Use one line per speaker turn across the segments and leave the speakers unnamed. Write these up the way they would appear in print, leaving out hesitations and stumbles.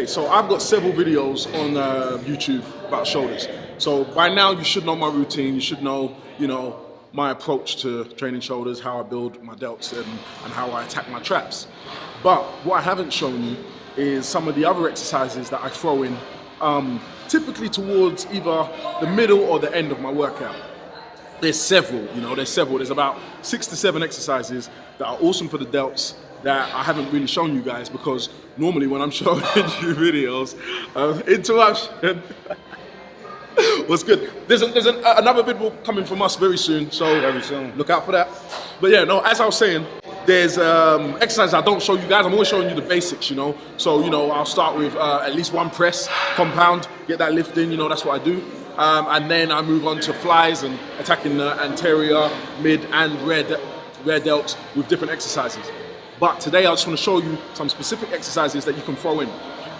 Okay, so I've got several videos on YouTube about shoulders. So by now you should know my routine. You should know, my approach to training shoulders, how I build my delts and how I attack my traps. But what I haven't shown you is some of the other exercises that I throw in, typically towards either the middle or the end of my workout. There's several. There's about 6 to 7 exercises that are awesome for the delts that I haven't really shown you guys, because normally when I'm showing you videos, interruption. What's good? There's another video coming from us very soon, so
very soon.
Look out for that. But yeah, no, as I was saying, there's exercises I don't show you guys. I'm always showing you the basics, So, I'll start with at least one press, compound, get that lift in, that's what I do. And then I move on to flies and attacking the anterior, mid, and rear delts with different exercises. But today I just want to show you some specific exercises that you can throw in.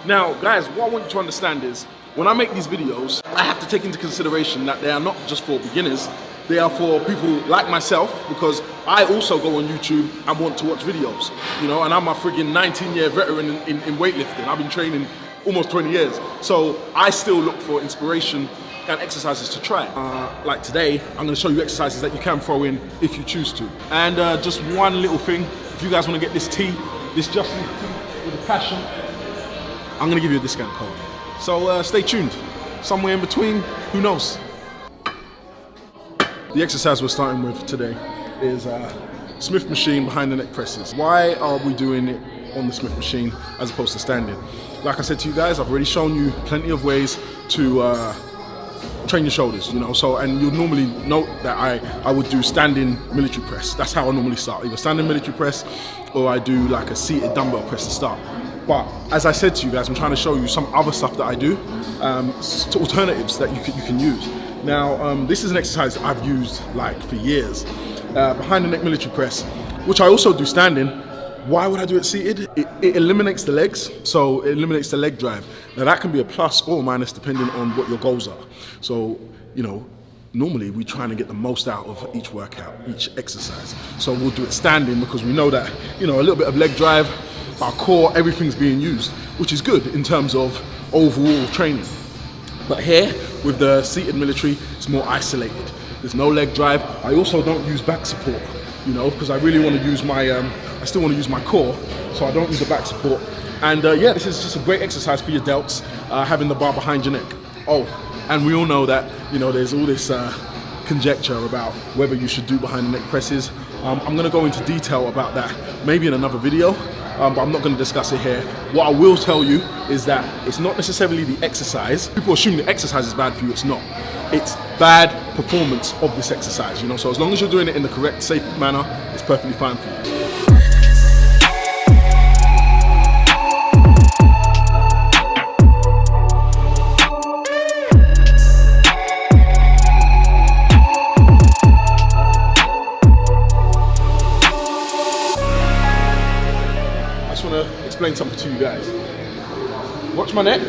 Now, guys, what I want you to understand is, when I make these videos, I have to take into consideration that they are not just for beginners, they are for people like myself, because I also go on YouTube and want to watch videos, and I'm a friggin' 19-year veteran in weightlifting. I've been training almost 20 years. So I still look for inspiration and exercises to try. Like today, I'm gonna show you exercises that you can throw in if you choose to. And just one little thing, if you guys wanna get this tee, this Just Leaf tee with a passion, I'm gonna give you a discount code. So stay tuned. Somewhere in between, who knows? The exercise we're starting with today is Smith machine behind the neck presses. Why are we doing it on the Smith machine as opposed to standing? Like I said to you guys, I've already shown you plenty of ways to train your shoulders, So, and you'll normally note that I would do standing military press. That's how I normally start, either standing military press or I do like a seated dumbbell press to start. But as I said to you guys, I'm trying to show you some other stuff that I do, alternatives that you can use. Now, this is an exercise I've used for years, behind the neck military press, which I also do standing. Why would I do it seated? It eliminates the legs, so it eliminates the leg drive. Now that can be a plus or a minus depending on what your goals are. So, normally we're trying to get the most out of each workout, each exercise. So we'll do it standing because we know that, a little bit of leg drive, our core, everything's being used, which is good in terms of overall training. But here, with the seated military, it's more isolated. There's no leg drive. I also don't use back support, because I really want to use I still want to use my core, so I don't use the back support. And yeah, this is just a great exercise for your delts, having the bar behind your neck. Oh, and we all know that, there's all this conjecture about whether you should do behind the neck presses. I'm going to go into detail about that maybe in another video, but I'm not going to discuss it here. What I will tell you is that it's not necessarily the exercise. People assume the exercise is bad for you. It's not. It's bad performance of this exercise, So as long as you're doing it in the correct, safe manner, it's perfectly fine for you. Explain something to you guys. Watch my neck.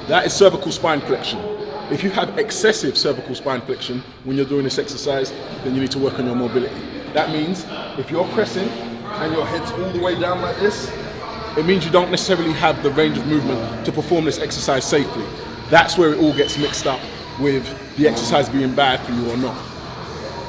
That is cervical spine flexion. If you have excessive cervical spine flexion when you're doing this exercise, then you need to work on your mobility. That means if you're pressing and your head's all the way down like this, it means you don't necessarily have the range of movement to perform this exercise safely. That's where it all gets mixed up with the exercise being bad for you or not.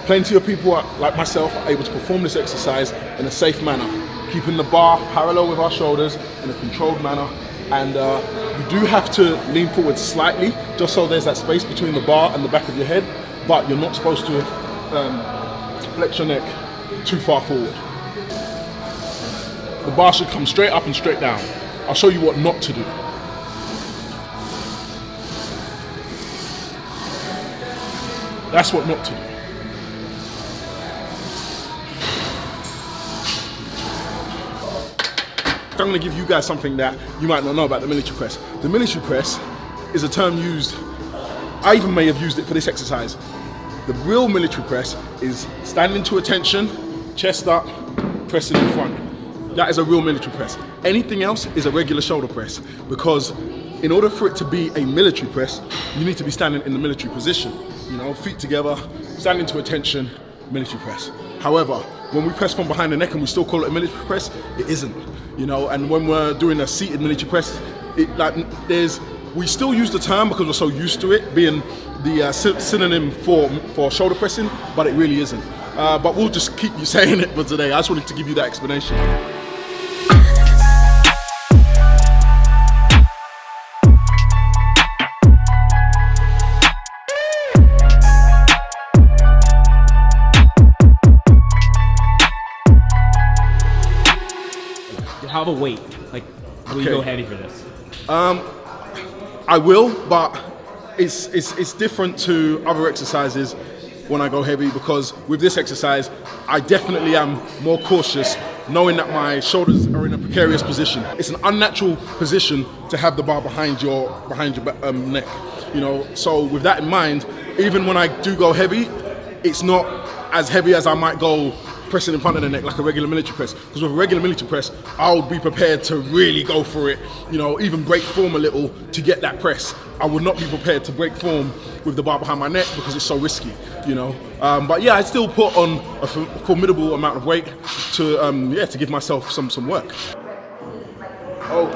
Plenty of people like myself are able to perform this exercise in a safe manner, keeping the bar parallel with our shoulders in a controlled manner. And you do have to lean forward slightly, just so there's that space between the bar and the back of your head, but you're not supposed to flex your neck too far forward. The bar should come straight up and straight down. I'll show you what not to do. That's what not to do. I'm going to give you guys something that you might not know about the military press. The military press is a term used, I even may have used it for this exercise. The real military press is standing to attention, chest up, pressing in front. That is a real military press. Anything else is a regular shoulder press, because in order for it to be a military press, you need to be standing in the military position. Feet together, standing to attention, military press. However, when we press from behind the neck and we still call it a military press, it isn't. you know. And when we're doing a seated miniature press, we still use the term because we're so used to it being the synonym for shoulder pressing, but it really isn't. But we'll just keep you saying it for today. I just wanted to give you that explanation.
How about weight? Like, will you go heavy for this?
I will, but it's different to other exercises when I go heavy, because with this exercise, I definitely am more cautious, knowing that my shoulders are in a precarious position. It's an unnatural position to have the bar behind your neck, you know. So with that in mind, even when I do go heavy, it's not as heavy as I might go pressing in front of the neck like a regular military press. Because with a regular military press, I'll be prepared to really go for it, you know, even break form a little to get that press. I would not be prepared to break form with the bar behind my neck because it's so risky, you know. But yeah, I still put on a formidable amount of weight to give myself some work. Oh,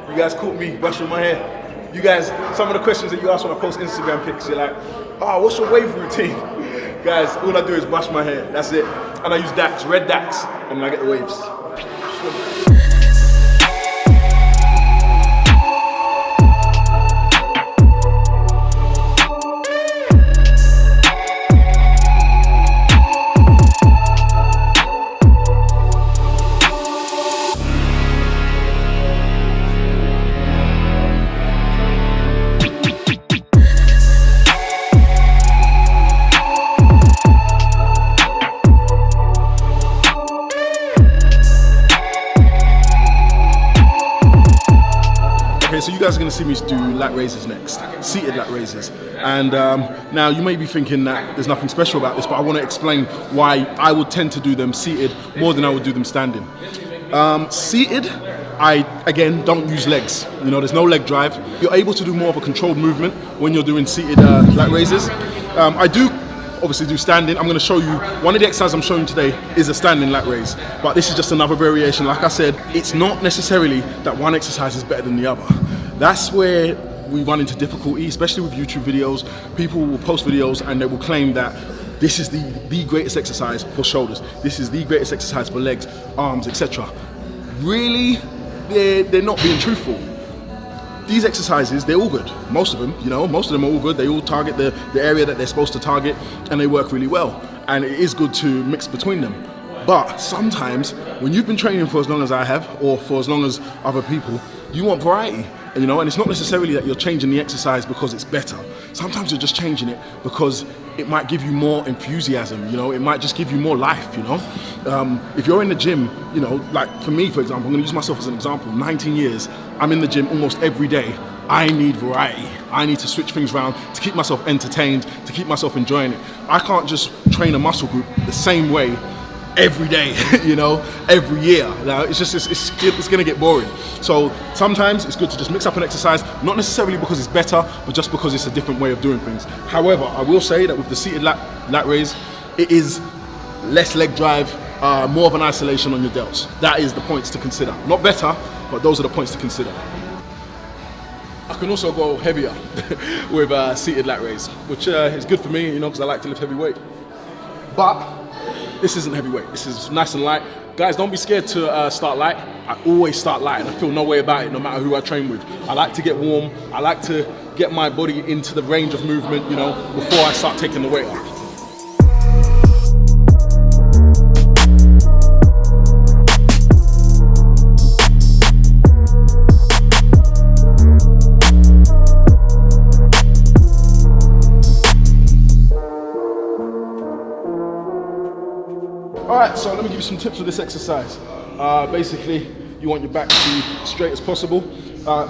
you guys caught me brushing my hair. You guys, some of the questions that you ask when I post Instagram pics, you're like, oh, what's your wave routine? Guys, all I do is brush my hair, that's it. And I use Dax, red Dax, and I get the waves. So you guys are going to see me do lat raises next, seated lat raises. And now you may be thinking that there's nothing special about this, but I want to explain why I would tend to do them seated more than I would do them standing. Seated, I, again, don't use legs. You know, there's no leg drive. You're able to do more of a controlled movement when you're doing seated lat raises. I do obviously do standing. I'm going to show you, one of the exercises I'm showing today is a standing lat raise, but this is just another variation. Like I said, it's not necessarily that one exercise is better than the other. That's where we run into difficulty, especially with YouTube videos. People will post videos and they will claim that this is the greatest exercise for shoulders, this is the greatest exercise for legs, arms, etc. Really, they're not being truthful. These exercises, they're all good. Most of them, you know, most of them are all good. They all target the area that they're supposed to target, and they work really well. And it is good to mix between them. But sometimes, when you've been training for as long as I have, or for as long as other people, you want variety. You know, and it's not necessarily that you're changing the exercise because it's better. Sometimes you're just changing it because it might give you more enthusiasm, you know, it might just give you more life, you know. If you're in the gym, you know, like for me, for example, I'm gonna use myself as an example, 19 years, I'm in the gym almost every day. I need variety. I need to switch things around to keep myself entertained, to keep myself enjoying it. I can't just train a muscle group the same way every day, you know, every year. Now, it's gonna get boring. So sometimes it's good to just mix up an exercise, not necessarily because it's better, but just because it's a different way of doing things. However, I will say that with the seated lat raise, it is less leg drive, more of an isolation on your delts. That is the points to consider. Not better, but those are the points to consider. I can also go heavier with seated lat raise, which is good for me, you know, because I like to lift heavy weight. But this isn't heavyweight, this is nice and light. Guys, don't be scared to start light. I always start light and I feel no way about it, no matter who I train with. I like to get warm, I like to get my body into the range of movement, you know, before I start taking the weight off. Alright, so let me give you some tips for this exercise. Basically, you want your back to be straight as possible.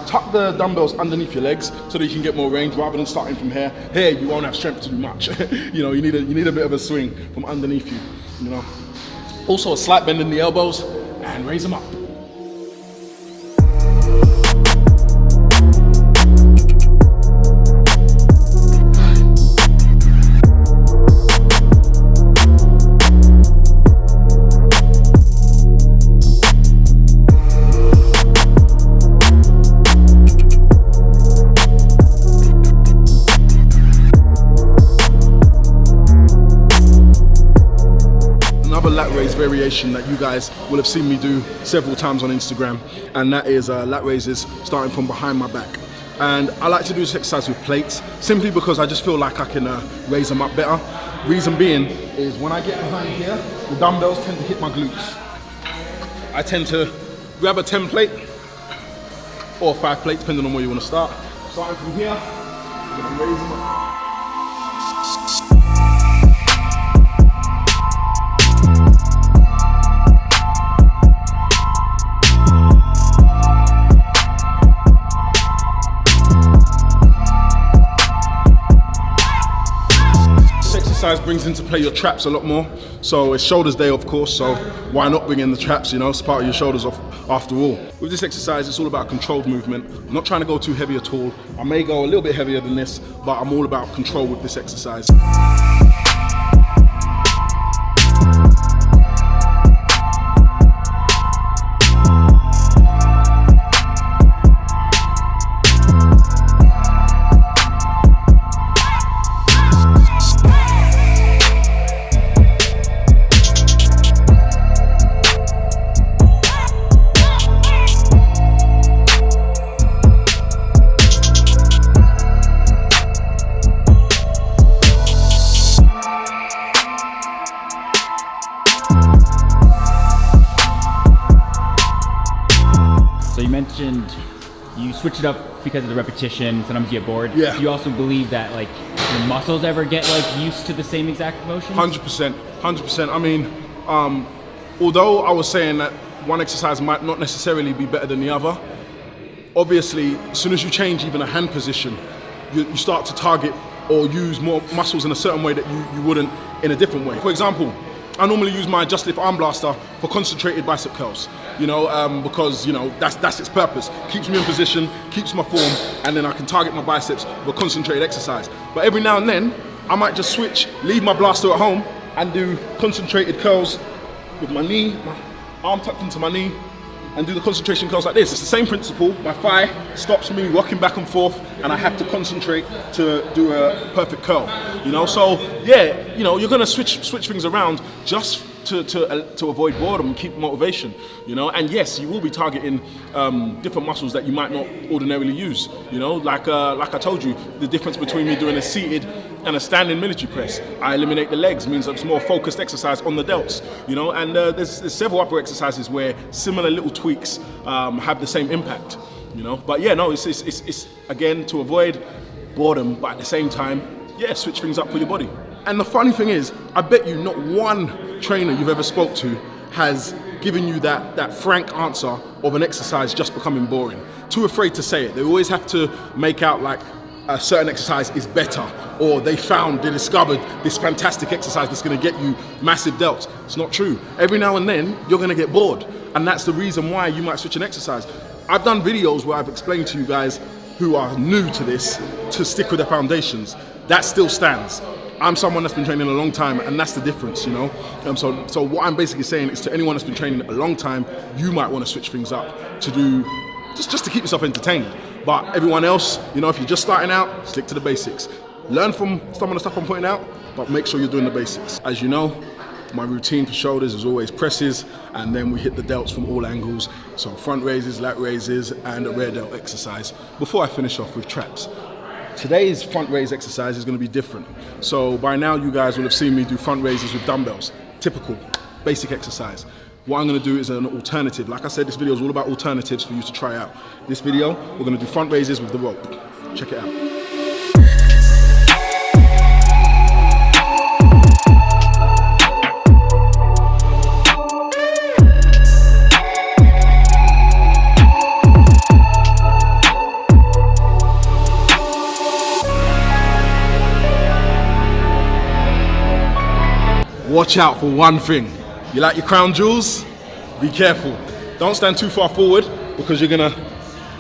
Tuck the dumbbells underneath your legs so that you can get more range rather than starting from here. Here, you won't have strength to do much. You know, you need a bit of a swing from underneath you, you know. Also a slight bend in the elbows and raise them up. variation that you guys will have seen me do several times on Instagram, and that is lat raises starting from behind my back. And I like to do this exercise with plates, simply because I just feel like I can raise them up better. Reason being is when I get behind here, the dumbbells tend to hit my glutes. I tend to grab a 10 plate or 5 plate, depending on where you want to start. Starting from here, I'm going to raise them up. Exercise brings into play your traps a lot more. So it's shoulders day, of course, so why not bring in the traps, you know? It's part of your shoulders after all. With this exercise, it's all about controlled movement. I'm not trying to go too heavy at all. I may go a little bit heavier than this, but I'm all about control with this exercise.
So you mentioned you switch it up because of the repetition, sometimes you get bored.
Yeah.
Do you also believe that like your muscles ever get like used to the same exact motion?
100%, 100%. I mean, although I was saying that one exercise might not necessarily be better than the other, obviously, as soon as you change even a hand position, you start to target or use more muscles in a certain way that you wouldn't in a different way. For example, I normally use my just lift arm blaster for concentrated bicep curls, you know, because, you know, that's its purpose. Keeps me in position, keeps my form, and then I can target my biceps with a concentrated exercise. But every now and then, I might just switch, leave my blaster at home, and do concentrated curls with my knee, my arm tucked into my knee, and do the concentration curls like this. It's the same principle. My thigh stops me rocking back and forth, and I have to concentrate to do a perfect curl. You know, so yeah, you know, you're gonna switch things around just to avoid boredom and keep motivation. You know, and yes, you will be targeting different muscles that you might not ordinarily use. You know, like I told you, the difference between me doing a seated and a standing military press. I eliminate the legs, means it's more focused exercise on the delts, you know, and there's several upper exercises where similar little tweaks have the same impact, you know. But yeah, no, it's again to avoid boredom, but at the same time, yeah, switch things up for your body. And the funny thing is, I bet you not one trainer you've ever spoke to has given you that frank answer of an exercise just becoming boring. Too afraid to say it. They always have to make out like a certain exercise is better, or they discovered this fantastic exercise that's going to get you massive delts. It's not true. Every now and then you're going to get bored, and that's the reason why you might switch an exercise. I've done videos where I've explained to you guys who are new to this to stick with their foundations. That still stands. I'm someone that's been training a long time, and that's the difference, you know. So what I'm basically saying is to anyone that's been training a long time, you might want to switch things up to do just to keep yourself entertained. But everyone else, you know, if you're just starting out, stick to the basics. Learn from some of the stuff I'm putting out, but make sure you're doing the basics. As you know, my routine for shoulders is always presses, and then we hit the delts from all angles. So front raises, lat raises, and a rear delt exercise before I finish off with traps. Today's front raise exercise is going to be different. So by now you guys will have seen me do front raises with dumbbells. Typical, basic exercise. What I'm going to do is an alternative. Like I said, this video is all about alternatives for you to try out. This video, we're going to do front raises with the rope. Check it out. Watch out for one thing. You like your crown jewels? Be careful. Don't stand too far forward because you're gonna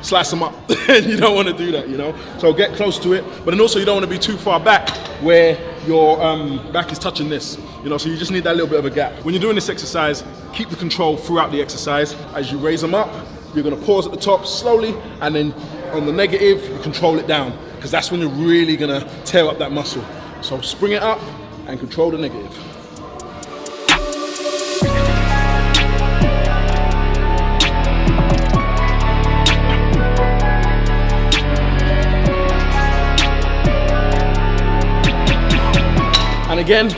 slice them up and you don't want to do that, you know? So get close to it, but then also you don't want to be too far back where your back is touching this, you know, so you just need that little bit of a gap. When you're doing this exercise, keep the control throughout the exercise. As you raise them up, you're gonna pause at the top slowly, and then on the negative, you control it down, because that's when you're really gonna tear up that muscle. So spring it up and control the negative. again,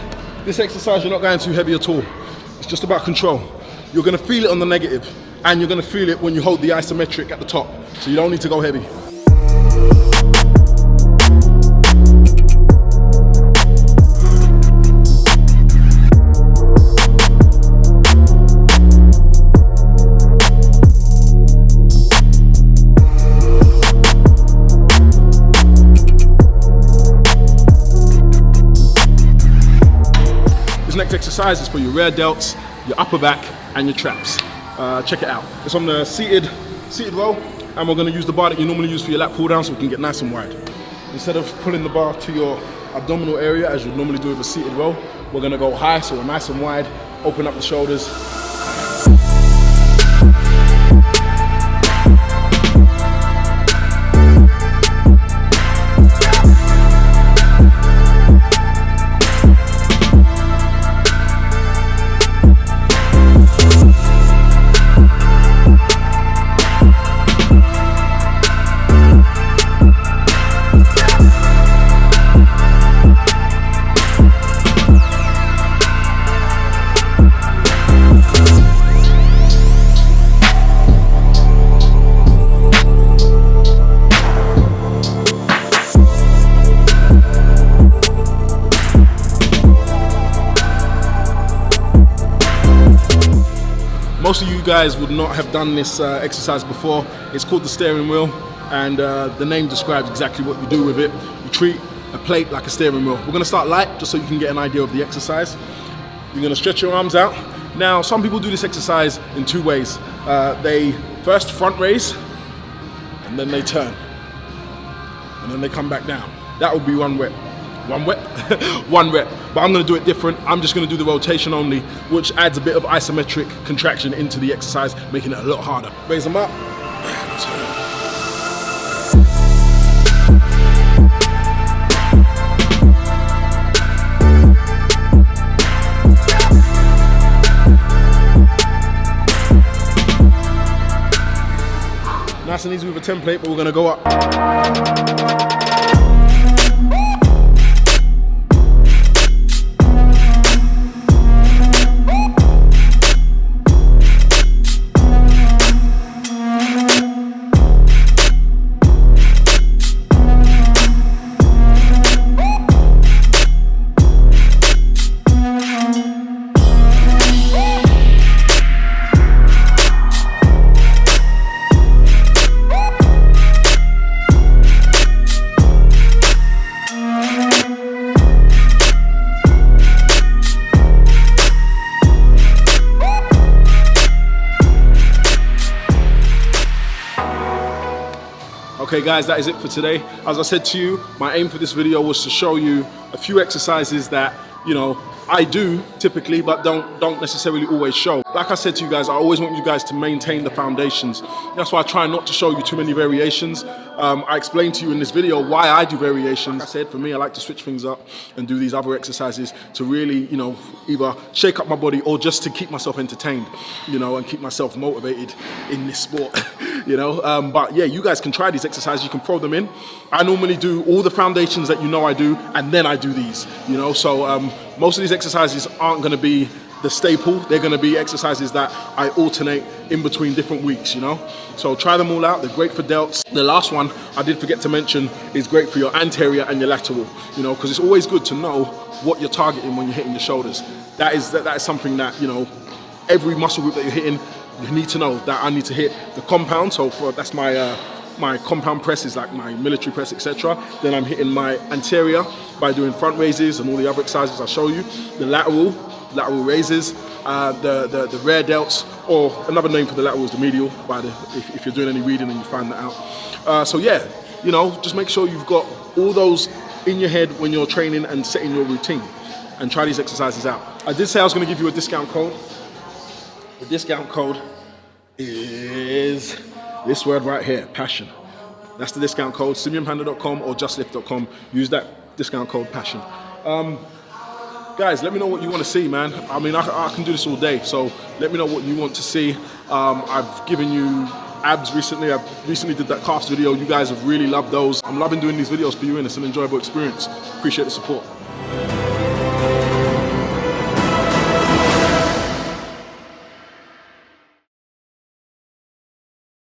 this exercise, you're not going too heavy at all. It's just about control. You're gonna feel it on the negative, and you're gonna feel it when you hold the isometric at the top. So you don't need to go heavy. This next exercise is for your rear delts, your upper back, and your traps. Check it out. It's on the seated row, and we're going to use the bar that you normally use for your lat pull down, so we can get nice and wide. Instead of pulling the bar to your abdominal area as you'd normally do with a seated row, we're going to go high, so we're nice and wide. Open up the shoulders. Most of you guys would not have done this exercise before. It's called the steering wheel, and the name describes exactly what you do with it. You treat a plate like a steering wheel. We're gonna start light, just so you can get an idea of the exercise. You're gonna stretch your arms out. Now, some people do this exercise in two ways. They first front raise, and then they turn, and then they come back down. That would be one rep. One rep? One rep. But I'm gonna do it different. I'm just gonna do the rotation only, which adds a bit of isometric contraction into the exercise, making it a lot harder. Raise them up. Nice and easy with a template, but we're gonna go up. Okay guys, that is it for today. As I said to you, my aim for this video was to show you a few exercises that, you know, I do typically, but don't necessarily always show. Like I said to you guys, I always want you guys to maintain the foundations. That's why I try not to show you too many variations. I explained to you in this video why I do variations. Like I said, for me, I like to switch things up and do these other exercises to really, you know, either shake up my body or just to keep myself entertained, you know, and keep myself motivated in this sport. You know, but yeah, you guys can try these exercises. You can throw them in. I normally do all the foundations that you know I do, and then I do these, you know. So most of these exercises aren't going to be the staple. They're going to be exercises that I alternate in between different weeks, you know. So try them all out. They're great for delts. The last one I did forget to mention is great for your anterior and your lateral, you know, because it's always good to know what you're targeting when you're hitting your shoulders. That is something that, you know, every muscle group that you're hitting, you need to know that I need to hit the compound. So that's my my compound press is like my military press, etc. Then I'm hitting my anterior by doing front raises and all the other exercises I'll show you. The lateral raises, the rear delts, or another name for the lateral is the medial. If you're doing any reading and you find that out. So yeah, you know, just make sure you've got all those in your head when you're training and setting your routine, and try these exercises out. I did say I was going to give you a discount code. The discount code is this word right here, passion. That's the discount code, SimeonPanda.com or JustLift.com. Use that discount code, passion. Guys, let me know what you want to see, man. I mean, I can do this all day, so let me know what you want to see. I've given you abs recently. I recently did that calves video. You guys have really loved those. I'm loving doing these videos for you, and it's an enjoyable experience. Appreciate the support.